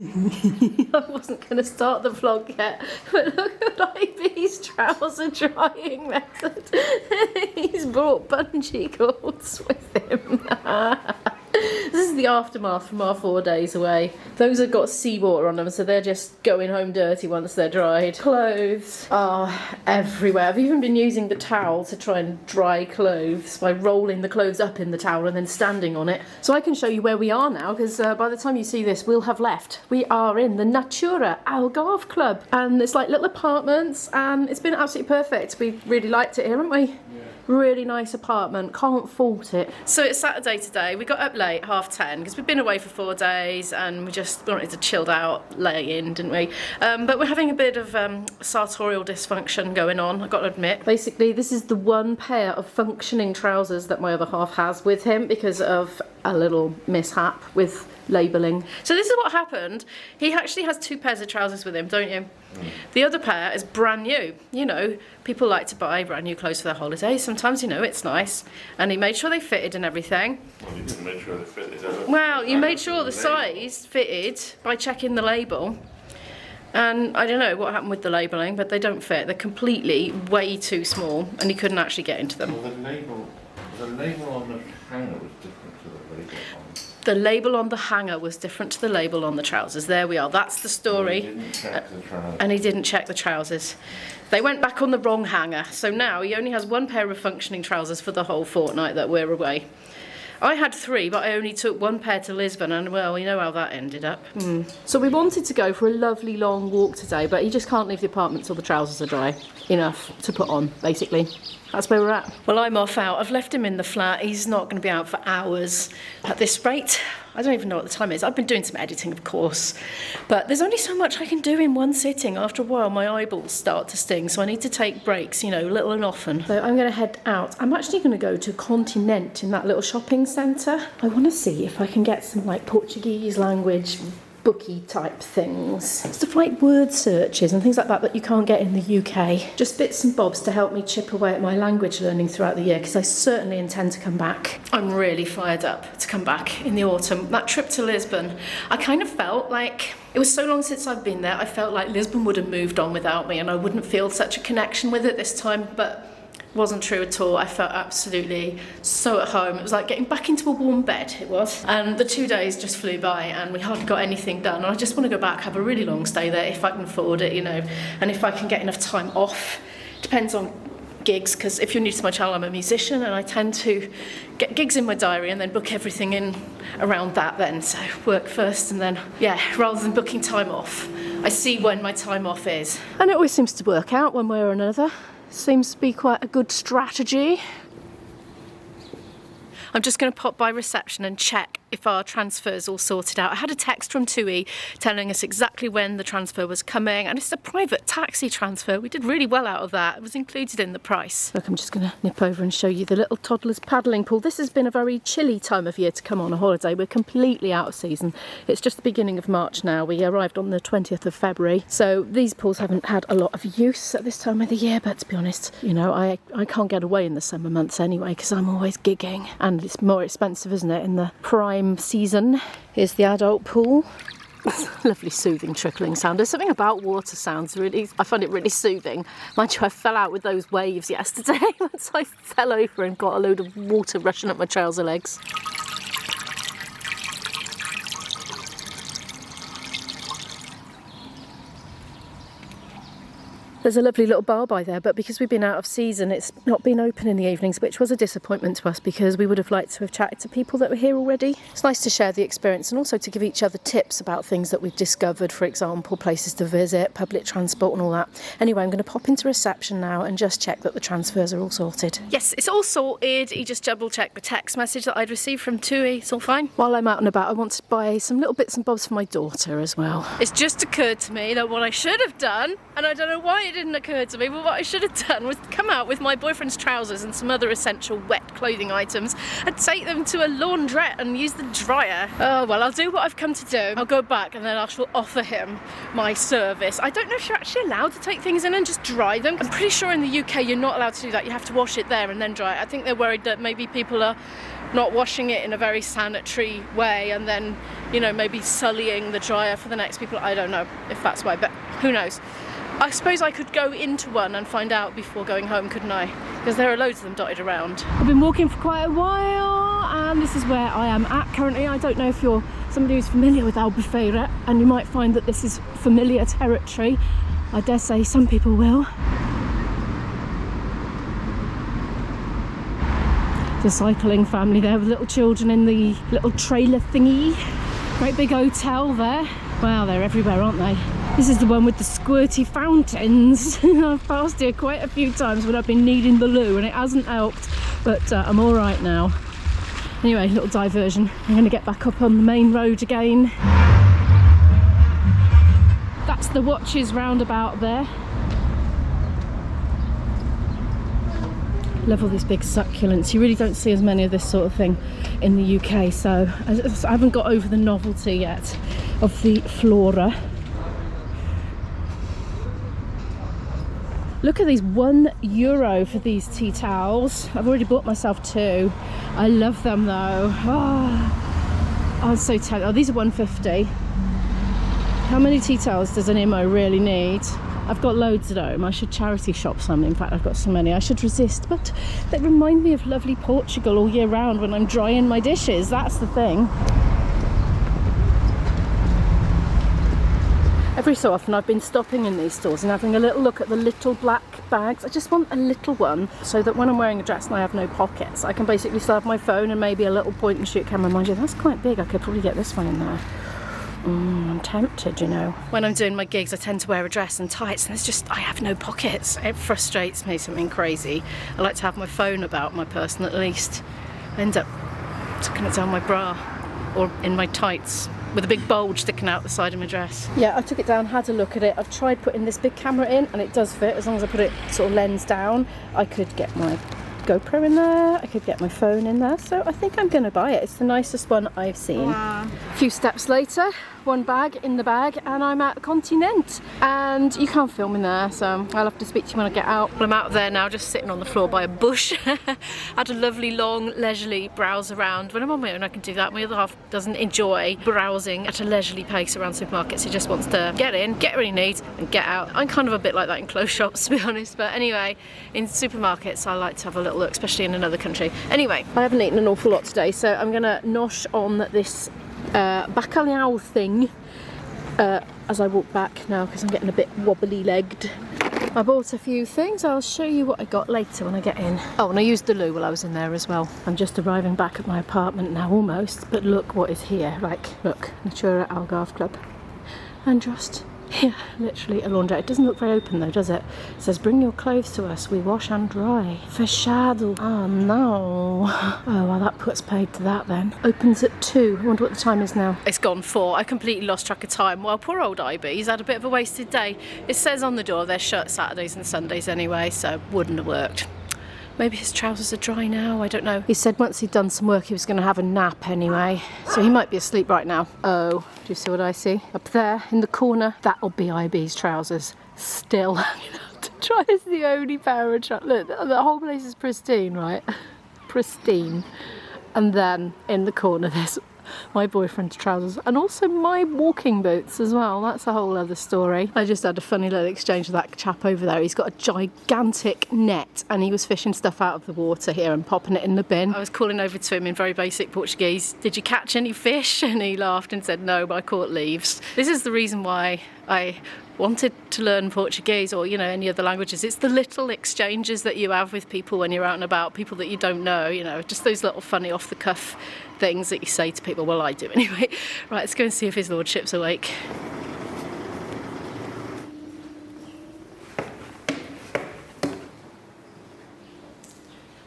I wasn't going to start the vlog yet, but look at IB's trouser drying method. He's brought bungee cords with him. This is the aftermath from our 4 days away. Those have got seawater on them, so they're just going home dirty once they're dried. Clothes are everywhere. I've even been using the towel to try and dry clothes by rolling the clothes up in the towel and then standing on it. So I can show you where we are now, because by the time you see this, we'll have left. We are in the Natura Algarve Club, and it's like little apartments, and it's been absolutely perfect. We really liked it here, haven't we? Yeah. Really nice apartment, can't fault it. So it's Saturday today. We got up late, 10:30, because we've been away for 4 days and we just wanted to chill out, lay in, didn't we? But we're having a bit of sartorial dysfunction going on, I've got to admit. Basically, this is the one pair of functioning trousers that my other half has with him because of a little mishap with labelling. So this is what happened. He actually has 2 pairs of trousers with him, don't you? The other pair is brand new. You know, people like to buy brand new clothes for their holidays. Sometimes, you know, it's nice. And he made sure they fitted and everything. Well, you didn't make sure they fitted. Well, you made sure the size fitted by checking the label. And I don't know what happened with the labelling, but they don't fit. They're completely way too small, and he couldn't actually get into them. Well, the label on the hanger was different to the label on. The label on the hanger was different to the label on the trousers. There we are. That's the story. And he didn't check the trousers. And he didn't check the trousers. They went back on the wrong hanger. So now he only has 1 pair of functioning trousers for the whole fortnight that we're away. I had 3, but I only took 1 pair to Lisbon, and well, you know how that ended up. So we wanted to go for a lovely long walk today, but he just can't leave the apartment till the trousers are dry enough to put on, basically. That's where we're at. Well, I'm off out. I've left him in the flat. He's not going to be out for hours. At this rate, I don't even know what the time is. I've been doing some editing, of course, but there's only so much I can do in one sitting. After a while, my eyeballs start to sting, so I need to take breaks, you know, little and often. So I'm going to head out. I'm actually going to go to Continent in that little shopping centre. I want to see if I can get some, like, Portuguese language booky type things. Stuff like word searches and things like that that you can't get in the UK. Just bits and bobs to help me chip away at my language learning throughout the year, because I certainly intend to come back. I'm really fired up to come back in the autumn. That trip to Lisbon, I kind of felt like, it was so long since I've been there, I felt like Lisbon would have moved on without me and I wouldn't feel such a connection with it this time, but wasn't true at all. I felt absolutely so at home. It was like getting back into a warm bed, it was. And the 2 days just flew by and we hardly got anything done. And I just want to go back, have a really long stay there if I can afford it, you know, and if I can get enough time off. Depends on gigs, because if you're new to my channel, I'm a musician and I tend to get gigs in my diary and then book everything in around that then. So work first and then, yeah, rather than booking time off, I see when my time off is. And it always seems to work out one way or another. Seems to be quite a good strategy. I'm just going to pop by reception and check if our transfer's all sorted out. I had a text from TUI telling us exactly when the transfer was coming, and it's a private taxi transfer. We did really well out of that. It was included in the price. Look, I'm just going to nip over and show you the little toddler's paddling pool. This has been a very chilly time of year to come on a holiday. We're completely out of season. It's just the beginning of March now. We arrived on the 20th of February, so these pools haven't had a lot of use at this time of the year, but to be honest, you know, I can't get away in the summer months anyway because I'm always gigging, and it's more expensive, isn't it, in the prime season. Here's the adult pool. Lovely soothing trickling sound. There's something about water sounds really, I find it really soothing. Mind you, I fell out with those waves yesterday once I fell over and got a load of water rushing up my trouser legs. There's a lovely little bar by there, but because we've been out of season, it's not been open in the evenings, which was a disappointment to us because we would have liked to have chatted to people that were here already. It's nice to share the experience and also to give each other tips about things that we've discovered, for example, places to visit, public transport and all that. Anyway, I'm going to pop into reception now and just check that the transfers are all sorted. Yes, it's all sorted. He just double-checked the text message that I'd received from TUI. It's all fine. While I'm out and about, I want to buy some little bits and bobs for my daughter as well. It's just occurred to me that what I should have done, and I don't know why I didn't didn't occur to me, but what I should have done was come out with my boyfriend's trousers and some other essential wet clothing items and take them to a laundrette and use the dryer. Oh well, I'll do what I've come to do. I'll go back and then I shall offer him my service. I don't know if you're actually allowed to take things in and just dry them. I'm pretty sure in the UK you're not allowed to do that. You have to wash it there and then dry it. I think they're worried that maybe people are not washing it in a very sanitary way and then, you know, maybe sullying the dryer for the next people. I don't know if that's why, but who knows. I suppose I could go into one and find out before going home, couldn't I? Because there are loads of them dotted around. I've been walking for quite a while and this is where I am at currently. I don't know if you're somebody who's familiar with Albufeira, and you might find that this is familiar territory. I dare say some people will. The cycling family there with little children in the little trailer thingy. Great big hotel there. Wow, they're everywhere, aren't they? This is the one with the squirty fountains. I've passed here quite a few times when I've been needing the loo and it hasn't helped, but I'm all right now. Anyway, little diversion. I'm going to get back up on the main road again. That's the Watches roundabout there. Love all these big succulents. You really don't see as many of this sort of thing in the UK, so I haven't got over the novelty yet of the flora. Look at these, €1 for these tea towels. I've already bought myself 2. I love them though. Oh, I'm so tempted. Oh, these are $1.50. How many tea towels does an IMO really need? I've got loads at home. I should charity shop some. In fact, I've got so many. I should resist, but they remind me of lovely Portugal all year round when I'm drying my dishes. That's the thing. Every so often I've been stopping in these stores and having a little look at the little black bags. I just want a little one so that when I'm wearing a dress and I have no pockets, I can basically still have my phone and maybe a little point and shoot camera. Mind you, that's quite big. I could probably get this one in there. I'm tempted, you know. When I'm doing my gigs, I tend to wear a dress and tights and it's just, I have no pockets. It frustrates me, something crazy. I like to have my phone about my person at least. I end up tucking it down my bra or in my tights with a big bulge sticking out the side of my dress. Yeah, I took it down, had a look at it. I've tried putting this big camera in and it does fit as long as I put it sort of lens down. I could get my GoPro in there, I could get my phone in there, so I think I'm gonna buy it. It's the nicest one I've seen. Wow. A few steps later, one bag in the bag, and I'm at Continent. And you can't film in there, so I'll have to speak to you when I get out. Well, I'm out there now, just sitting on the floor by a bush. Had a lovely, long, leisurely browse around. When I'm on my own, I can do that. My other half doesn't enjoy browsing at a leisurely pace around supermarkets. He just wants to get in, get what he needs, and get out. I'm kind of a bit like that in clothes shops, to be honest. But anyway, in supermarkets, I like to have a little look, especially in another country. Anyway, I haven't eaten an awful lot today, so I'm gonna nosh on this bacalhau thing as I walk back now because I'm getting a bit wobbly legged. I bought a few things. I'll show you what I got later when I get in. Oh, and I used the loo while I was in there as well. I'm just arriving back at my apartment now almost, but look what is here. Like, look, Natura Algarve Club. And just here, literally a laundrette. It doesn't look very open though, does it? It says, bring your clothes to us, we wash and dry. Fechado. Oh no. Oh, well, that puts paid to that then. Opens at 2. I wonder what the time is now. It's gone 4. I completely lost track of time. Well, poor old IB, he's had a bit of a wasted day. It says on the door they're shut Saturdays and Sundays anyway, so wouldn't have worked. Maybe his trousers are dry now, I don't know. He said once he'd done some work he was going to have a nap anyway, so he might be asleep right now. Oh, do you see what I see? Up there in the corner, that'll be IB's trousers. Still, I'm going to have to try. It's the only pair of trousers. Look, the whole place is pristine, right? Pristine. And then in the corner there's my boyfriend's trousers and also my walking boots as well. That's a whole other story. I just had a funny little exchange with that chap over there. He's got a gigantic net and he was fishing stuff out of the water here and popping it in the bin. I was calling over to him in very basic Portuguese, did you catch any fish? And he laughed and said, no, but I caught leaves. This is the reason why I wanted to learn Portuguese or, you know, any other languages. It's the little exchanges that you have with people when you're out and about, people that you don't know, you know, just those little funny off the cuff things that you say to people. Well, I do anyway. Right, let's go and see if his lordship's awake.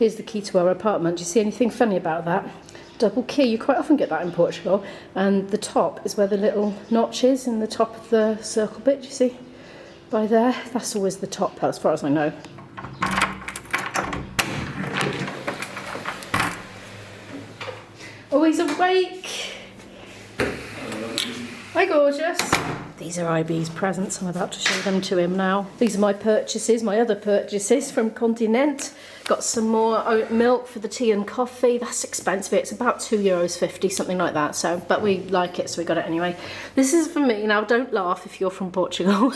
Here's the key to our apartment. Do you see anything funny about that? Double key, you quite often get that in Portugal, and the top is where the little notch is in the top of the circle bit, do you see? by there. That's always the top as far as I know. Always awake. Hi, gorgeous. These are IB's presents. I'm about to show them to him now. These are my purchases, my other purchases from Continent. Got some more oat milk for the tea and coffee. That's expensive. It's about €2.50, something like that. So, but we like it, so we got it anyway. This is for me. Now, don't laugh if you're from Portugal.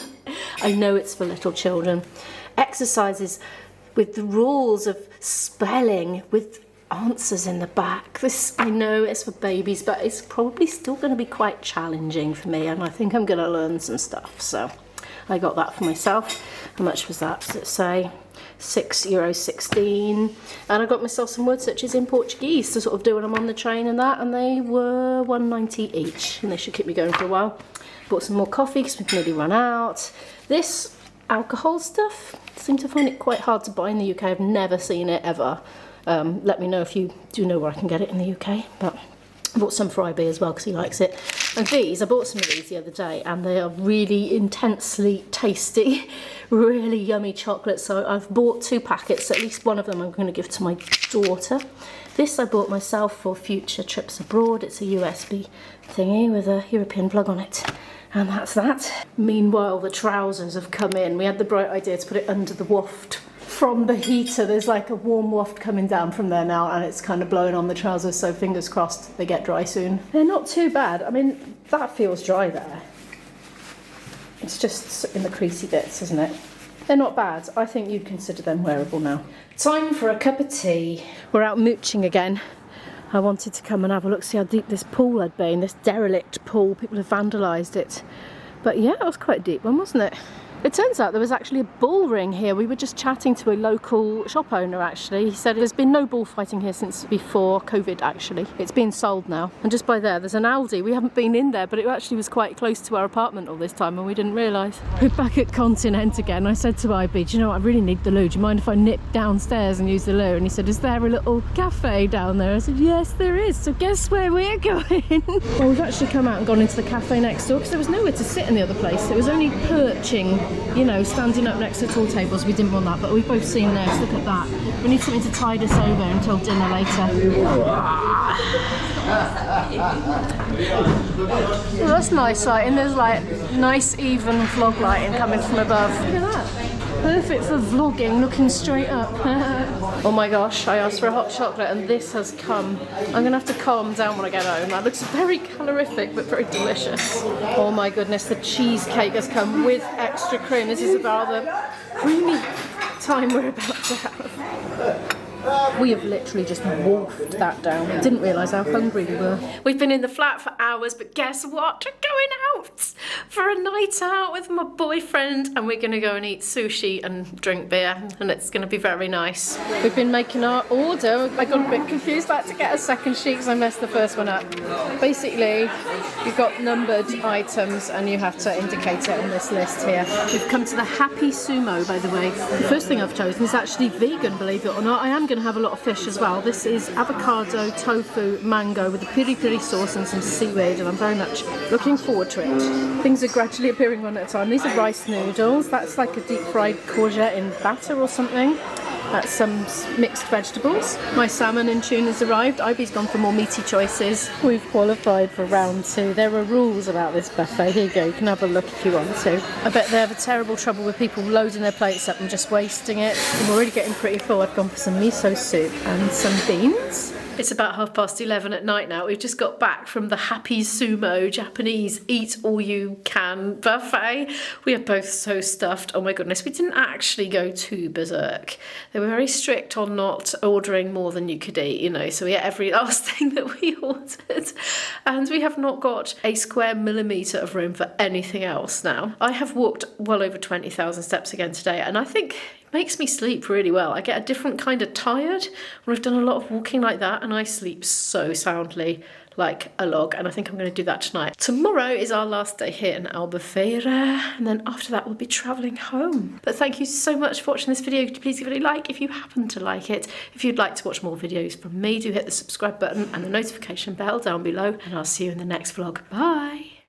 I know it's for little children. Exercises with the rules of spelling, with answers in the back. This, I know it's for babies, but it's probably still going to be quite challenging for me, and I think I'm going to learn some stuff. So I got that for myself. How much was that? Does it say? €6.16. And I got myself some word searches in Portuguese to sort of do when I'm on the train and that, and they were $1.90 each, and they should keep me going for a while. Bought some more coffee because we've nearly run out. This alcohol stuff, I seem to find it quite hard to buy in the UK. I've never seen it ever. Let me know if you do know where I can get it in the UK, but I bought some for IB as well because he likes it. And these, I bought some of these the other day, and they are really intensely tasty, really yummy chocolate. So I've bought 2 packets, at least one of them I'm going to give to my daughter. This I bought myself for future trips abroad. It's a USB thingy with a European plug on it. And that's that. Meanwhile, the trousers have come in. We had the bright idea to put it under the waft from the heater. There's like a warm waft coming down from there now, and it's kind of blowing on the trousers, so fingers crossed they get dry soon. They're not too bad. I mean, that feels dry there. It's just in the creasy bits, isn't it? They're not bad. I think you'd consider them wearable now. Time for a cup of tea. We're out mooching again. I wanted to come and have a look, see how deep this pool had been, this derelict pool. People have vandalised it. But yeah, it was quite a deep one, wasn't it? It turns out there was actually a bull ring here. We were just chatting to a local shop owner actually. He said there's been no bullfighting here since before COVID actually. It's been sold now. And just by there's an Aldi. We haven't been in there, but it actually was quite close to our apartment all this time and we didn't realise. We're back at Continent again. I said to IB, do you know what, I really need the loo. Do you mind if I nip downstairs and use the loo? And he said, is there a little cafe down there? I said, yes there is. So guess where we're going? Well, we've actually come out and gone into the cafe next door because there was nowhere to sit in the other place. It was only perching, you know, standing up next to tall tables. We didn't want that, but we've both seen this. Look at that. We need something to tide us over until dinner later. Oh, that's nice lighting. There's like nice even vlog lighting coming from above. Look at that. Perfect for vlogging, looking straight up. Oh my gosh, I asked for a hot chocolate and this has come. I'm gonna have to calm down when I get home. That looks very calorific but very delicious. Oh my goodness, the cheesecake has come with extra cream. This is about the creamy time we're about to have. We have literally just wolfed that down. Didn't realise how hungry we were. We've been in the flat for hours, but guess what? We're going out for a night out with my boyfriend and we're going to go and eat sushi and drink beer and it's going to be very nice. We've been making our order. I got a bit confused. I had to get a second sheet because I messed the first one up. Basically, you've got numbered items and you have to indicate it on this list here. We've come to the Happy Sumo, by the way. The first thing I've chosen is actually vegan, believe it or not. I am going to have a lot of fish as well. This is avocado, tofu, mango with a piri piri sauce and some seaweed, and I'm very much looking forward to it. Things are gradually appearing one at a time. These are rice noodles. That's like a deep fried courgette in batter or something. That's some mixed vegetables. My salmon and tuna's arrived. Ivy's gone for more meaty choices. We've qualified for round 2. There are rules about this buffet. Here you go, you can have a look if you want to. I bet they have a terrible trouble with people loading their plates up and just wasting it. I'm already getting pretty full. I've gone for some miso soup and some beans. It's about 11:30 at night now. We've just got back from the Happy Sumo Japanese Eat All You Can buffet. We are both so stuffed. Oh my goodness, we didn't actually go too berserk. They were very strict on not ordering more than you could eat, you know, so we ate every last thing that we ordered. And we have not got a square millimetre of room for anything else now. I have walked well over 20,000 steps again today, and I think makes me sleep really well. I get a different kind of tired when I've done a lot of walking like that, and I sleep so soundly like a log, and I think I'm going to do that tonight. Tomorrow is our last day here in Albufeira, and then after that we'll be travelling home. But thank you so much for watching this video. Please give it a like if you happen to like it. If you'd like to watch more videos from me, do hit the subscribe button and the notification bell down below, and I'll see you in the next vlog. Bye!